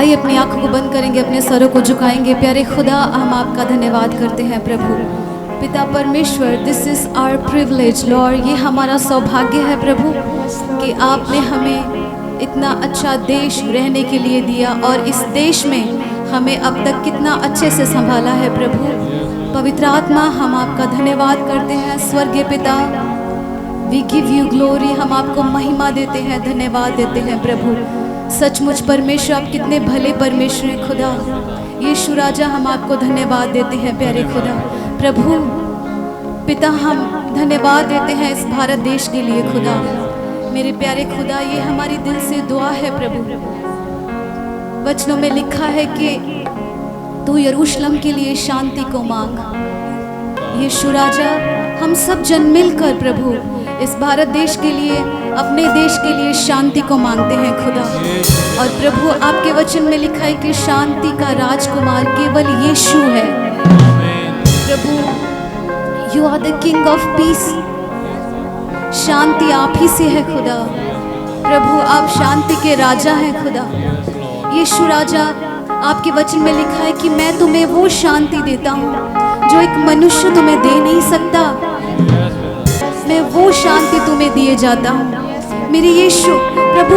आइए अपनी आंखों को बंद करेंगे, अपने सरों को झुकाएंगे। प्यारे खुदा, हम आपका धन्यवाद करते हैं प्रभु पिता परमेश्वर। This is our privilege lord, ये हमारा सौभाग्य है प्रभु कि आपने हमें इतना अच्छा देश रहने के लिए दिया और इस देश में हमें अब तक कितना अच्छे से संभाला है प्रभु। पवित्र आत्मा, हम आपका धन्यवाद करते हैं। स्वर्गीय पिता, वी गिव यू ग्लोरी, हम आपको महिमा देते हैं, धन्यवाद देते हैं प्रभु। सचमुच परमेश्वर, आप कितने भले परमेश्वर हैं खुदा। यीशु राजा, हम आपको धन्यवाद देते हैं प्यारे खुदा। प्रभु पिता, हम धन्यवाद देते हैं इस भारत देश के लिए खुदा। मेरे प्यारे खुदा, ये हमारी दिल से दुआ है प्रभु। वचनों में लिखा है कि तू यरूशलेम के लिए शांति को मांग। यीशु राजा, हम सब जन मिलकर प्रभु इस भारत देश के लिए, अपने देश के लिए शांति को मांगते हैं खुदा। और प्रभु, आपके वचन में लिखा है कि शांति का राजकुमार केवल यीशु है। प्रभु, you are the king of peace, शांति आप ही से है खुदा। प्रभु, आप शांति के राजा हैं खुदा। यीशु राजा, आपके वचन में लिखा है कि मैं तुम्हें वो शांति देता हूँ जो एक मनुष्य तुम्हें दे नहीं सकता। मैं वो शांति तुम्हें दिए जाता हूँ मेरे यीशु। प्रभु,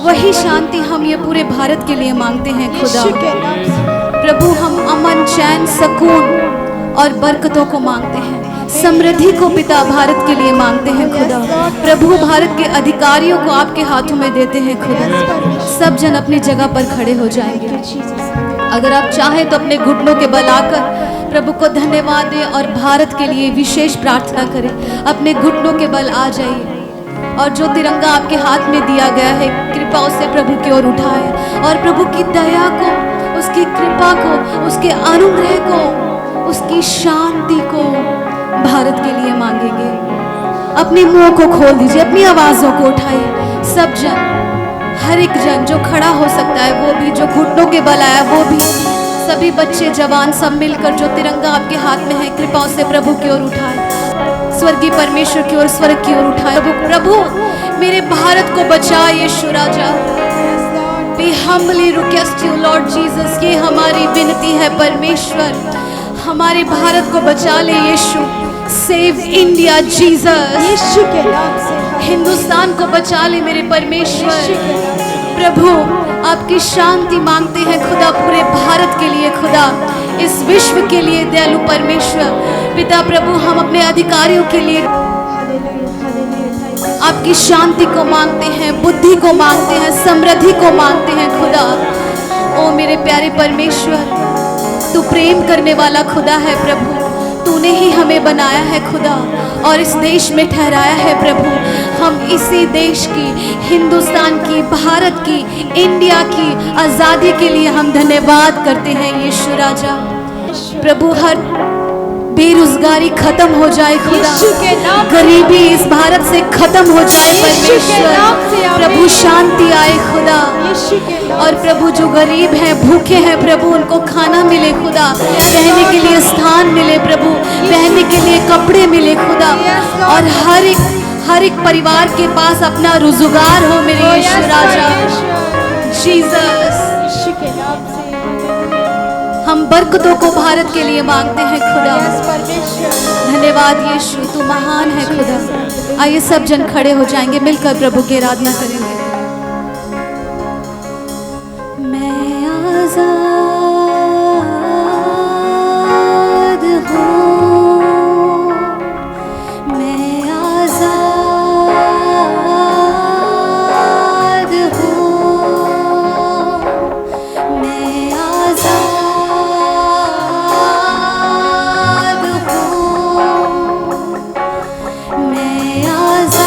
वही शांति हम ये पूरे भारत के लिए मांगते हैं खुदा। प्रभु, हम अमन, चैन, सुकून और बरकतों को मांगते हैं। समृद्धि को पिता भारत के लिए मांगते हैं खुदा। प्रभु, भारत के अधिकारियों को आपके हाथों में देते हैं खुदा। सब जन अपनी जगह पर खड़े हो जाएंगे। अगर आप चाहें तो अपने घुटनों के बल आकर प्रभु को धन्यवाद दें और भारत के लिए विशेष प्रार्थना करें। अपने घुटनों के बल आ जाइए और जो तिरंगा आपके हाथ में दिया गया है, कृपा उसे प्रभु की ओर उठाएं और प्रभु की दया को, उसकी कृपा को, उसके अनुग्रह को, उसकी शांति को भारत के लिए मांगेंगे। अपने मुंह को खोल दीजिए, अपनी आवाज़ों को उठाइए। सब जन, हर एक जन जो खड़ा हो सकता है वो भी, जो घुटनों के बल आया वो भी, सभी बच्चे जवान सब मिलकर जो तिरंगा आपके हाथ में है, कृपा से प्रभु की ओर उठाए, स्वर्गीय परमेश्वर की ओर, स्वर्ग की ओर उठाए। प्रभु, मेरे भारत को बचा यीशु राजा। We humbly request you Lord Jesus, ये हमारी विनती है परमेश्वर, हमारे भारत को बचा ले यीशु। सेव इंडिया जीसस, यीशु के नाम से हिंदुस्तान को बचा ले मेरे परमेश्वर। प्रभु, आपकी शांति मांगते हैं खुदा पूरे भारत के लिए खुदा, इस विश्व के लिए दयालु परमेश्वर। पिता प्रभु, हम अपने अधिकारियों के लिए आपकी शांति को मांगते हैं, बुद्धि को मांगते हैं, समृद्धि को मांगते हैं खुदा। ओ मेरे प्यारे परमेश्वर, तू प्रेम करने वाला खुदा है प्रभु। तूने ही हमें बनाया है खुदा और इस देश में ठहराया है प्रभु। हम इसी देश की, हिंदुस्तान की, भारत की, इंडिया की आज़ादी के लिए हम धन्यवाद करते हैं यीशु राजा। प्रभु, हर बेरोजगारी खत्म हो जाए खुदा, गरीबी इस भारत से खत्म हो जाए परमेश्वर। प्रभु, शांति आए खुदा। और प्रभु, जो गरीब हैं, भूखे हैं प्रभु, उनको खाना मिले खुदा, रहने के लिए स्थान मिले प्रभु, पहनने के लिए कपड़े मिले खुदा। और हर एक परिवार के पास अपना रोजगार हो मेरे यीशु राजा। जीसस, हम बरकतों को भारत के लिए मांगते हैं खुदा। धन्यवाद यीशु, तू महान है खुदा। आइए सब जन खड़े हो जाएंगे, मिलकर प्रभु की आराधना करेंगे। मैं आज़ाद हूँ, मैं आज़ाद हूँ, मैं आज़ाद हूँ, मैं आज़ाद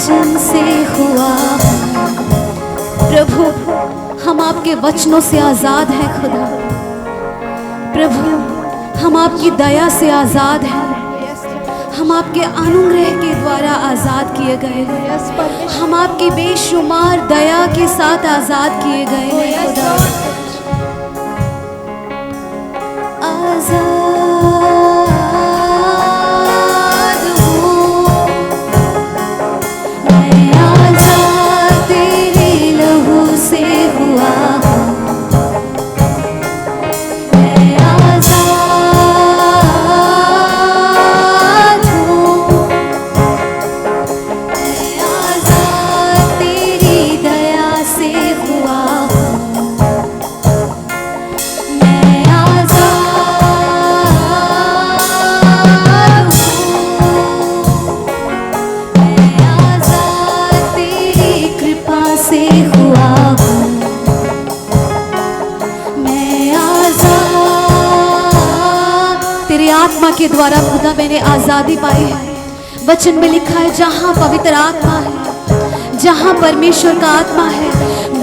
वचन से हुआ हूँ। प्रभु हम आपके वचनों से आज़ाद हैं खुदा। प्रभु हम आपकी दया से आज़ाद हैं। हम आपके अनुग्रह के द्वारा आज़ाद किए गए हैं। हम आपकी बेशुमार दया के साथ आज़ाद किए गए हैं खुदा। आज़ाद हूँ मैं, आज़ाद तेरे लहू से हुआ हूँ। मैं आज़ाद हूँ, मैं आज़ाद तेरी दया से हुआ हूँ। मैं आज़ाद हूँ, मैं आज़ाद तेरी कृपा से हुआ हूँ। मैं आज़ाद तेरी आत्मा के द्वारा खुदा मैंने आज़ादी पाई है। वचन में लिखा है जहाँ पवित्र आत्मा है, जहाँ परमेश्वर का आत्मा है,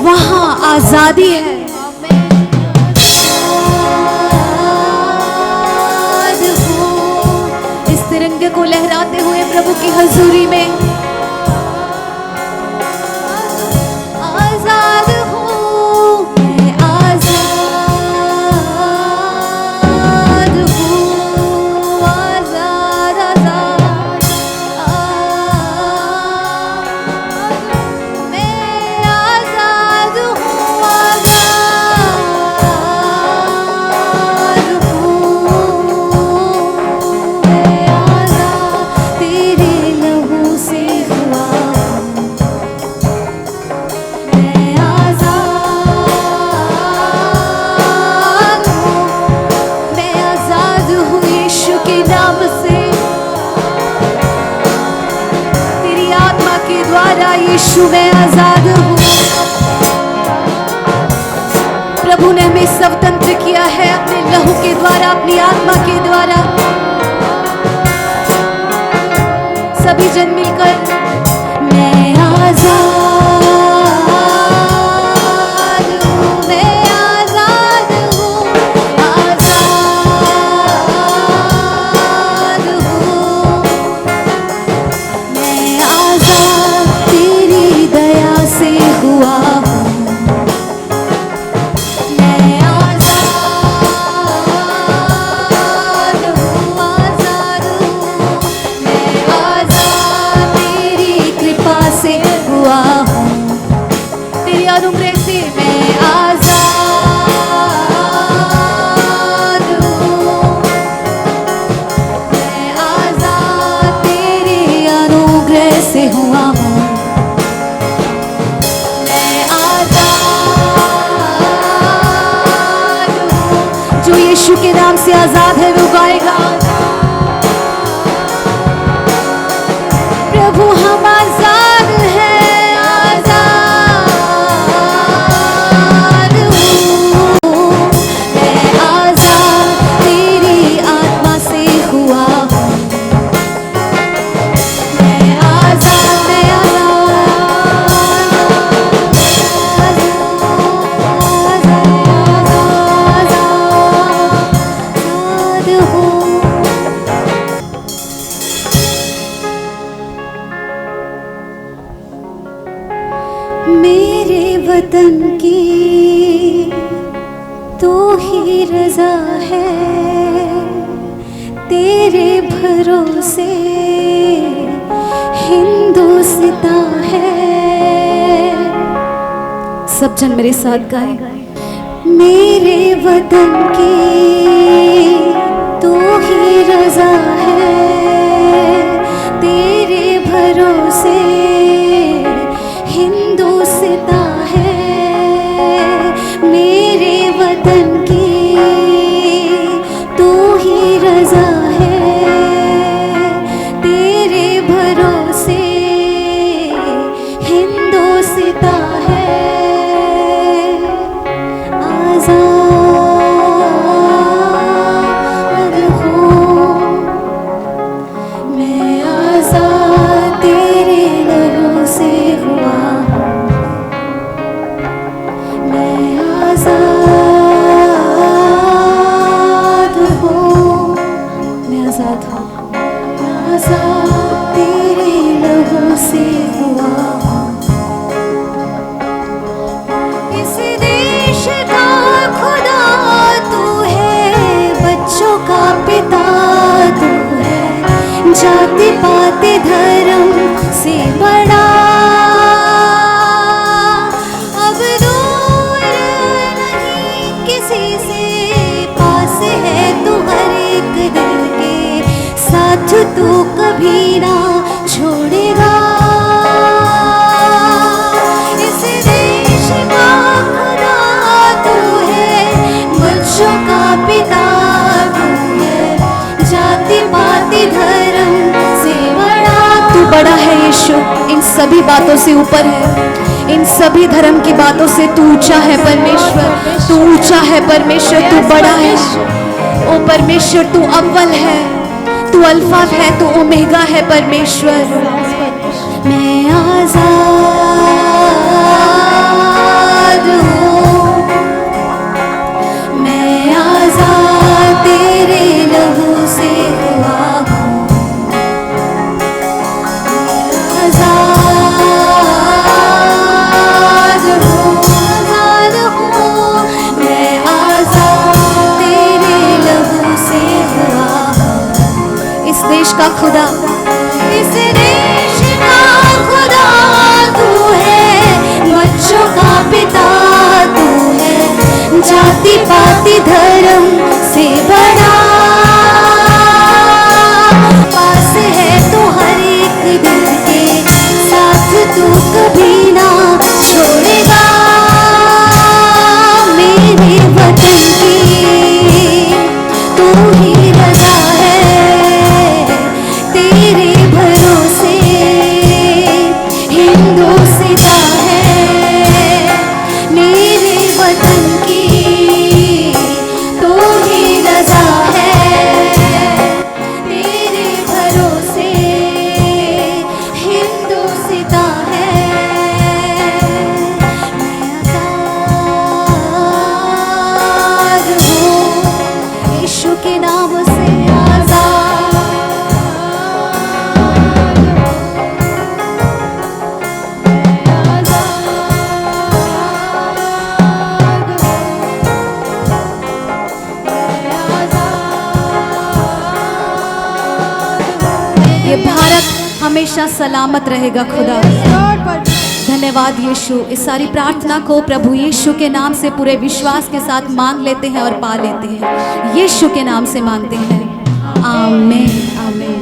वहाँ आज़ादी है। आज़ाद हूँ, इस तिरंगे को लहराते हुए प्रभु की हजूरी में आज़ाद हूँ। मैं आज़ाद हूँ, आज़ाद आज़ाद मैं आज़ाद हूँ, आज़ाद हूँ। मैं आज़ाद तेरे लहू से हुआ हूँ। मैं आज़ाद हूँ, मैं आज़ाद हूँ यीशु के नाम से। तेरी आत्मा के द्वारा यीशु मैं आज़ाद हूँ। प्रभु ने हमें स्वतंत्र किया है अपने लहू के द्वारा, अपनी आत्मा के द्वारा। सभी जन मिलकर मैं आज़ाद हूँ, मैं आज़ाद हूँ, आज़ाद हूँ। मैं आज़ाद तेरी दया से हुआ हूँ। मैं आज़ाद हूँ, आज़ाद हूँ। मैं आज़ाद तेरी कृपा से हुआ हूँ। तेरी अनुग्रह से मैं आज़ाद हूँ। मैं आज़ाद तेरे अनुग्रह से हुआ हूँ। मैं आज़ाद हूँ। जो यीशु के नाम से आज़ाद है वो गाएगा। प्रभु हम आज़ाद हैं, आज़ाद हूँ। मैं आज़ाद तेरी आत्मा से हुआ हूँ। मैं आज़ाद, मैं आज़ाद हूँ। मेरे वतन की तो ही रज़ा है, तेरे भरोसे हिंदुस्तान है। सब जन मेरे साथ गाए। मेरे वतन की तो ही रज़ा है, तेरे भरोसे हिंदुस्तान है। मेरे वतन की तो ही रज़ा है, तेरे भरोसे हिंदुस्तान है। आज़ाद हूँ, जाति पाति धर्म से बड़ा अब दूर नहीं किसी से, पास है तू हर एक दिल के, साथ तू कभी ना छोड़ेगा। इस देश का खुदा तू है, बच्चों का पिता तू है, जाति पाति धर्म से बड़ा। तू बड़ा है यीशु, इन सभी बातों से ऊपर है, इन सभी धर्म की बातों से तू ऊंचा है परमेश्वर, तू ऊंचा है परमेश्वर, तू बड़ा है। ओ परमेश्वर तू अव्वल है, तू अल्फा है, तू ओमेगा है परमेश्वर। मैं आजाद हूँ, मैं आजाद तेरे लहू से हुआ हूँ, आजाद हूँ, मैं आजाद तेरे लहू से हुआ हूँ। इस देश का खुदा, इस देश का खुदा तू है, बच्चों का पिता तू है, जाति पाति धर्म से बड़ा। पास है तू हर एक दिल के, साथ तू कभी ना छोड़ेगा। मेरे वतन की तू ही रजा है, तेरे भरोसे हिंदुस्तां है। मेरे वतन की तू ही रजा है, तेरे भरोसे हिंदुस्तां है। मैं आजाद हूँ, यीशु के नाम से आजाद। ये भारत हमेशा सलामत रहेगा खुदा। धन्यवाद यीशु। इस सारी प्रार्थना को प्रभु यीशु के नाम से पूरे विश्वास के साथ मांग लेते हैं और पा लेते हैं। यीशु के नाम से मांगते हैं, आमीन आमीन।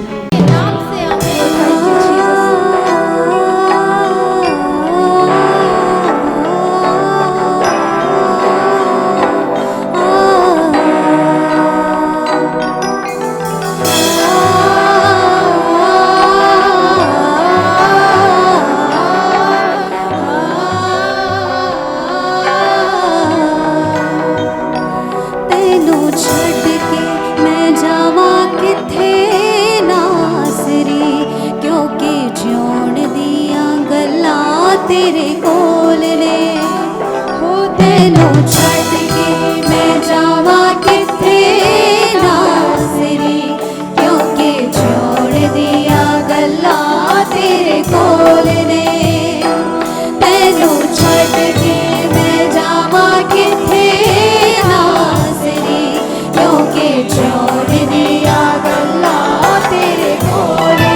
तेरे कोल ने हो तेनू छड़ के मैं जावा किथे नासरी, क्योंकि छोड़ दिया गल्ला तेरे कोल ने। तेनू छड़ के मैं जावा किथे नासरी, क्योंकि छोड़ दिया गल्ला तेरे कोल ने।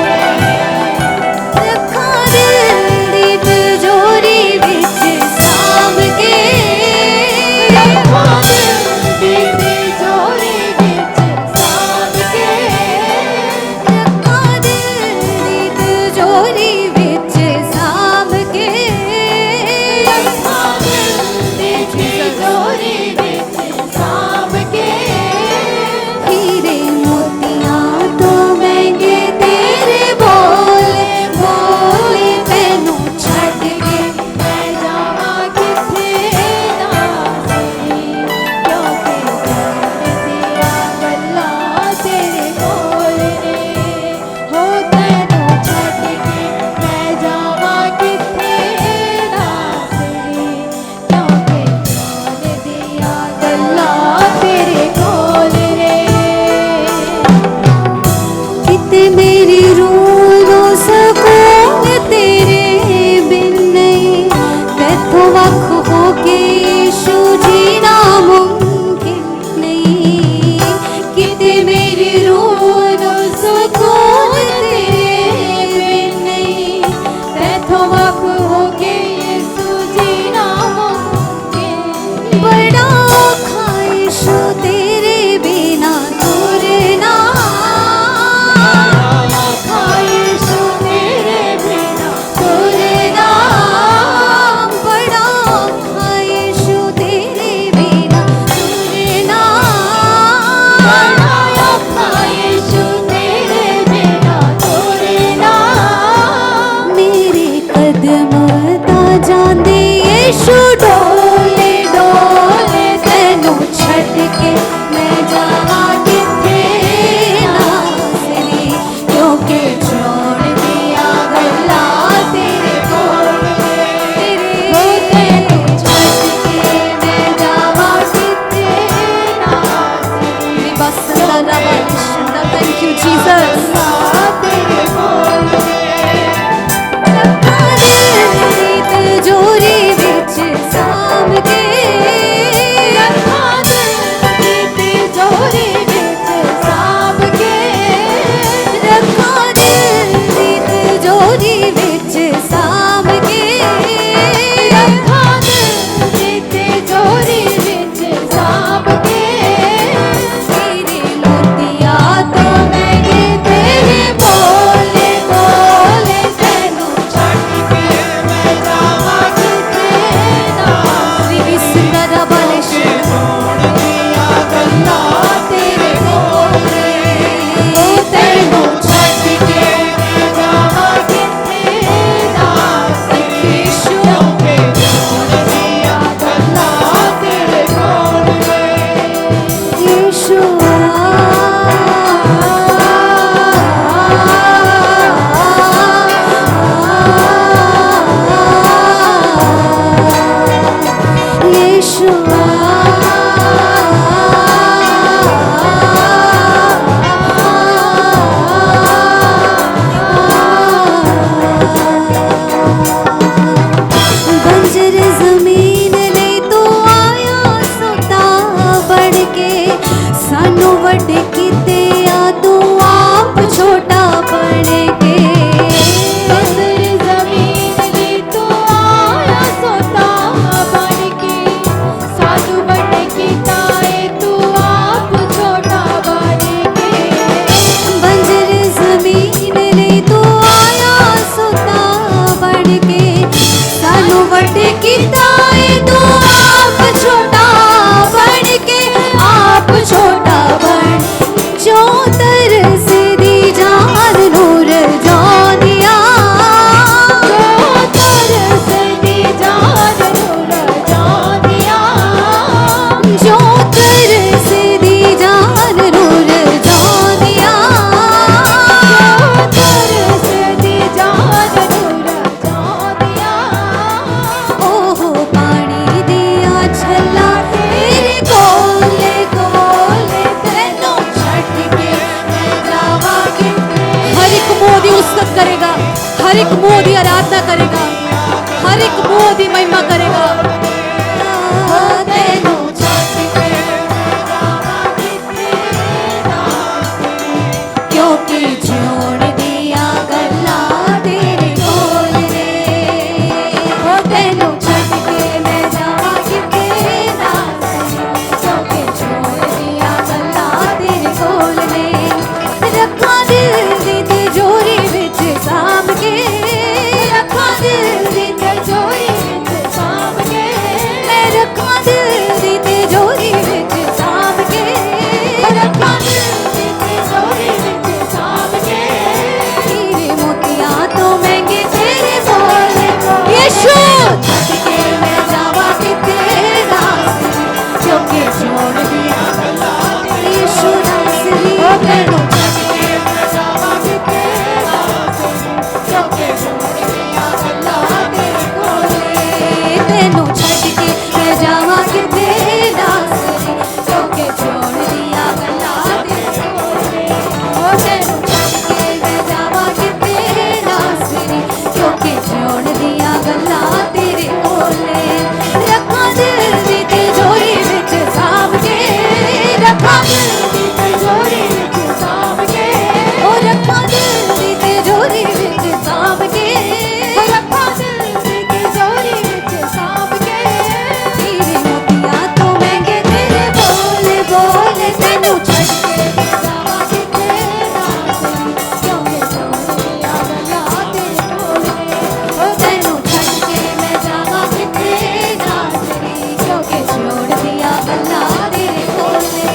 हर एक मुंह दी आराधना करेगा, हर एक मुंह दी महिमा करेगा। क्योंकि छोड़ दिया गल्ला तेरे कोल ने, ओ तेनू छड्ड के मैं जावां किथे ना, क्योंकि छोड़ दिया गल्ला तेरे कोल ने। रखां दिल दी तिजोरी विच सांभ के, रखां दिल दी तिजोरी विच सांभ के, मैं रखां दिल दी तिजोरी विच सांभ के, रखां दिल दी तिजोरी विच सांभ के। हीरे मोतियां तो महंगे तेरे मोल यीशु, छड्ड के मैं जावां किथे नासरी, क्योंकि छोड़ दिया गल्ला यीशु नासरी। ओ तेनू छड्ड के मैं जावां किथे नासरी, क्योंकि छोड़ दिया गल्ला तेरे कोले। तेनू छड्ड के मैं जावां किथे नासरी, क्योंकि छोड़ दिया गल्ला तेरे कोले। ओ तेनू छड्ड के मैं जावां किथे नासरी, क्योंकि छोड़ दिया गल्ला तेरे कोले। रखां दिल दी तिजोरी विच सांभ के, रखां दिल दी तिजोरी विच सांभ के, ओ रखां दिल दी तिजोरी विच सांभ के, रखां दिल दी तिजोरी विच सांभ के। हीरे मोतियां तो महंगे तेरे बोल बोल, तेनू छड्ड के मैं जावां किथे नासरी, क्योंकि छोड़ दिया गल्ला तेरे कोले। ओ तेनू छड्ड के मैं जावां किथे नासरी, क्योंकि छोड़ दिया गल्ला तेरे कोले।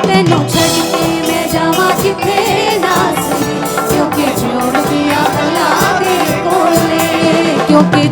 तेनू छड्ड के मैं जावां किथे नासरी, क्योंकि छोड़ दिया गल्ला तेरे कोले, क्योंकि